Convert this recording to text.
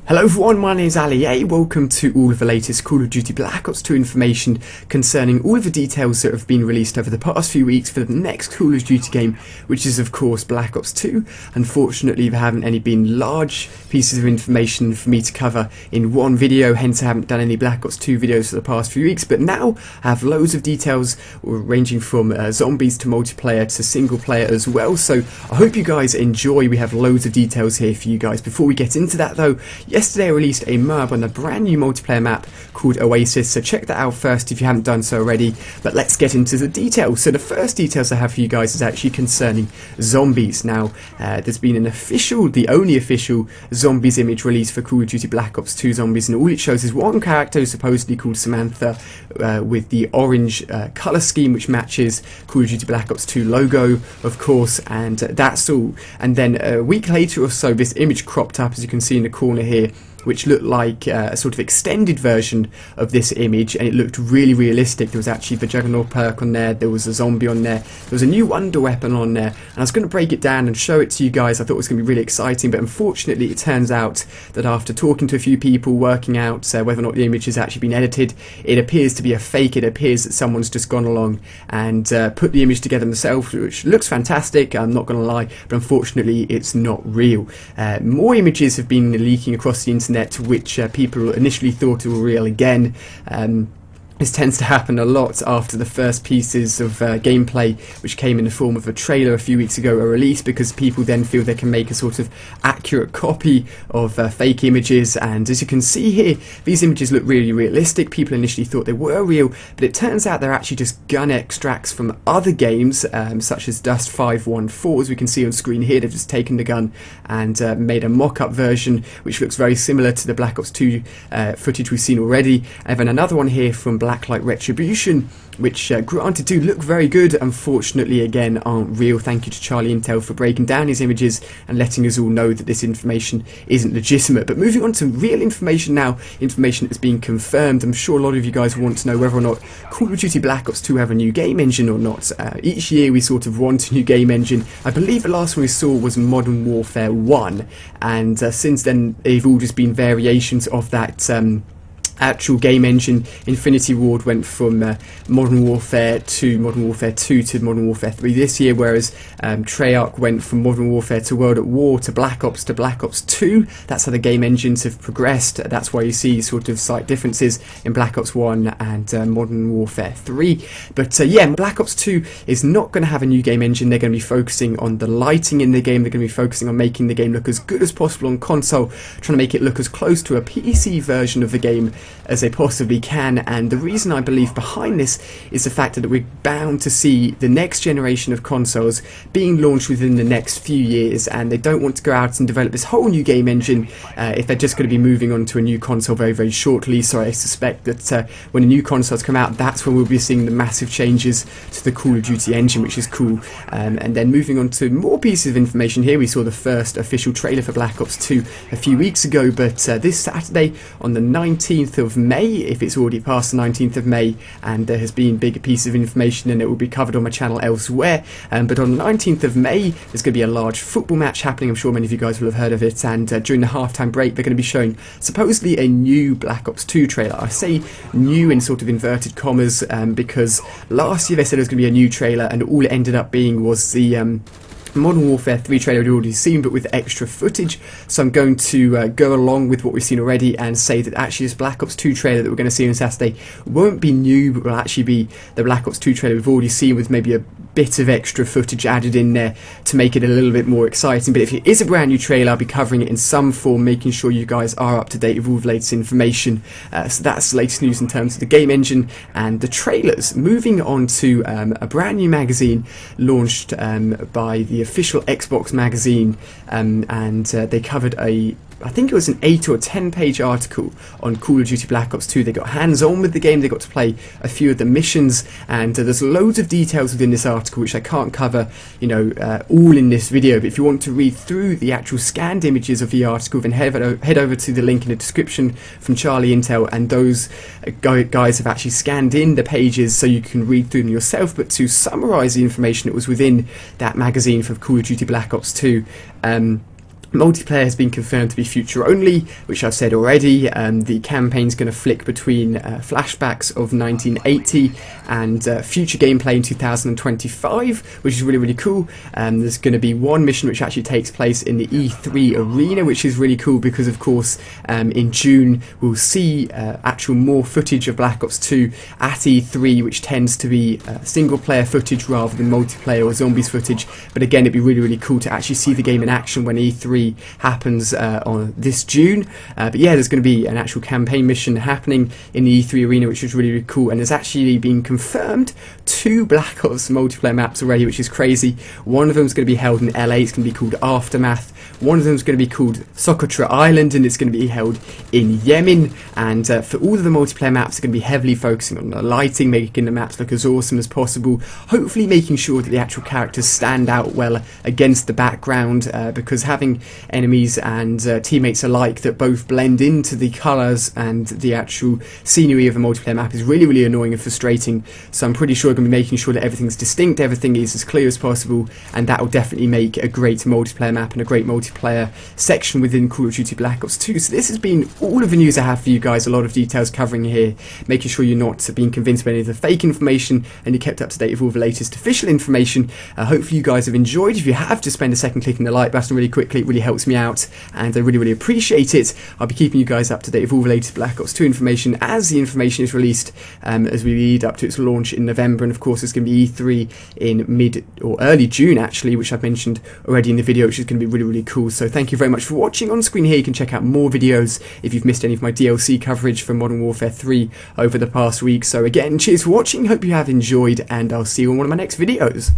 Hello everyone, my name is Ali. Welcome to all of the latest Call of Duty Black Ops 2 information concerning all of the details that have been released over the past few weeks for the next Call of Duty game, which is of course Black Ops 2. Unfortunately, there haven't any been large pieces of information for me to cover in one video, hence I haven't done any Black Ops 2 videos for the past few weeks, but now I have loads of details ranging from zombies to multiplayer to single player as well, so I hope you guys enjoy. We have loads of details here for you guys. Before we get into that though, yesterday I released a MURB on a brand new multiplayer map called Oasis, so check that out first if you haven't done so already. But let's get into the details. So the first details I have for you guys is actually concerning zombies. Now there's been an official, the only official zombies image released for Call of Duty Black Ops 2 zombies, and all it shows is one character supposedly called Samantha with the orange colour scheme which matches Call of Duty Black Ops 2 logo of course, and that's all. And then a week later or so this image cropped up, as you can see in the corner here, which looked like a sort of extended version of this image, and it looked really realistic. There was actually the Juggernaut perk on there, there was a zombie on there, there was a new wonder weapon on there, and I was going to break it down and show it to you guys. I thought it was going to be really exciting, but unfortunately it turns out that after talking to a few people, working out whether or not the image has actually been edited, it appears to be a fake. It appears that someone's just gone along and put the image together themselves, which looks fantastic, I'm not going to lie, but unfortunately it's not real. More images have been leaking across the internet which people initially thought were real again. This tends to happen a lot after the first pieces of gameplay, which came in the form of a trailer a few weeks ago, are released, because people then feel they can make a sort of accurate copy of fake images. And as you can see here, these images look really realistic. People initially thought they were real, but it turns out they're actually just gun extracts from other games, such as Dust 514, as we can see on screen here. They've just taken the gun and made a mock-up version, which looks very similar to the Black Ops 2 footage we've seen already. And then another one here from Blacklight Retribution, which granted do look very good, unfortunately again aren't real. Thank you to Charlie Intel for breaking down his images and letting us all know that this information isn't legitimate. But moving on to real information now, information that's been confirmed. I'm sure a lot of you guys want to know whether or not Call of Duty Black Ops 2 have a new game engine or not. Each year we sort of want a new game engine. I believe the last one we saw was Modern Warfare 1, and since then they've all just been variations of that actual game engine. Infinity Ward went from Modern Warfare to Modern Warfare 2 to Modern Warfare 3 this year, whereas Treyarch went from Modern Warfare to World at War to Black Ops 2. That's how the game engines have progressed. That's why you see sort of slight differences in Black Ops 1 and Modern Warfare 3. But yeah, Black Ops 2 is not going to have a new game engine. They're going to be focusing on the lighting in the game. They're going to be focusing on making the game look as good as possible on console, trying to make it look as close to a PC version of the game as they possibly can. And the reason I believe behind this is the fact that we're bound to see the next generation of consoles being launched within the next few years, and they don't want to go out and develop this whole new game engine if they're just going to be moving on to a new console very shortly. So I suspect that when the new consoles come out, that's when we'll be seeing the massive changes to the Call of Duty engine, which is cool. And then moving on to more pieces of information here, we saw the first official trailer for Black Ops 2 a few weeks ago, but this Saturday on the 19th of May, if it's already past the 19th of May, and there has been bigger pieces of information and it will be covered on my channel elsewhere, but on the 19th of May there's going to be a large football match happening. I'm sure many of you guys will have heard of it, and during the halftime break they're going to be showing supposedly a new Black Ops 2 trailer. I say new in sort of inverted commas because last year they said it was going to be a new trailer, and all it ended up being was the Modern Warfare 3 trailer we'd already seen, but with extra footage. So I'm going to go along with what we've seen already and say that actually this Black Ops 2 trailer that we're going to see on Saturday won't be new, but will actually be the Black Ops 2 trailer we've already seen, with maybe a bit of extra footage added in there to make it a little bit more exciting. But if it is a brand new trailer, I'll be covering it in some form, making sure you guys are up to date with all the latest information. So that's the latest news in terms of the game engine and the trailers. Moving on to a brand new magazine launched by the official Xbox magazine, and they covered I think it was an 8 or 10 page article on Call of Duty Black Ops 2. They got hands-on with the game, they got to play a few of the missions, and there's loads of details within this article which I can't cover, all in this video. But if you want to read through the actual scanned images of the article, then head over to the link in the description from Charlie Intel, and those guys have actually scanned in the pages so you can read through them yourself. But to summarise the information that was within that magazine for Call of Duty Black Ops 2, Multiplayer has been confirmed to be future only, which I've said already. The campaign's going to flick between flashbacks of 1980 and future gameplay in 2025, which is really, really cool. There's going to be one mission which actually takes place in the E3 arena, which is really cool because, of course, in June we'll see actual more footage of Black Ops 2 at E3, which tends to be single-player footage rather than multiplayer or zombies footage. But again, it'd be really, really cool to actually see the game in action when E3 happens on this June. But yeah, there's going to be an actual campaign mission happening in the E3 arena, which is really, really cool. And there's actually been confirmed 2 Black Ops multiplayer maps already, which is crazy. One of them is going to be held in LA. It's going to be called Aftermath. One of them is going to be called Socotra Island, and it's going to be held in Yemen. And for all of the multiplayer maps, are going to be heavily focusing on the lighting, making the maps look as awesome as possible. Hopefully making sure that the actual characters stand out well against the background, because having enemies and teammates alike that both blend into the colours and the actual scenery of a multiplayer map is really, really annoying and frustrating. So I'm pretty sure I'm going to be making sure that everything's distinct, everything is as clear as possible, and that will definitely make a great multiplayer map and a great multiplayer section within Call of Duty Black Ops 2. So this has been all of the news I have for you guys, a lot of details covering here, making sure you're not being convinced by any of the fake information and you're kept up to date with all the latest official information. Hopefully you guys have enjoyed. If you have, just spend a second clicking the like button really quickly. It really helps me out and I really, really appreciate it. I'll be keeping you guys up to date with all the latest Black Ops 2 information as the information is released, as we lead up to its launch in November. And of course it's going to be E3 in mid or early June actually, which I've mentioned already in the video, which is going to be really, really cool. So thank you very much for watching. On screen here you can check out more videos if you've missed any of my DLC coverage for Modern Warfare 3 over the past week. So again, cheers for watching, hope you have enjoyed, and I'll see you on one of my next videos.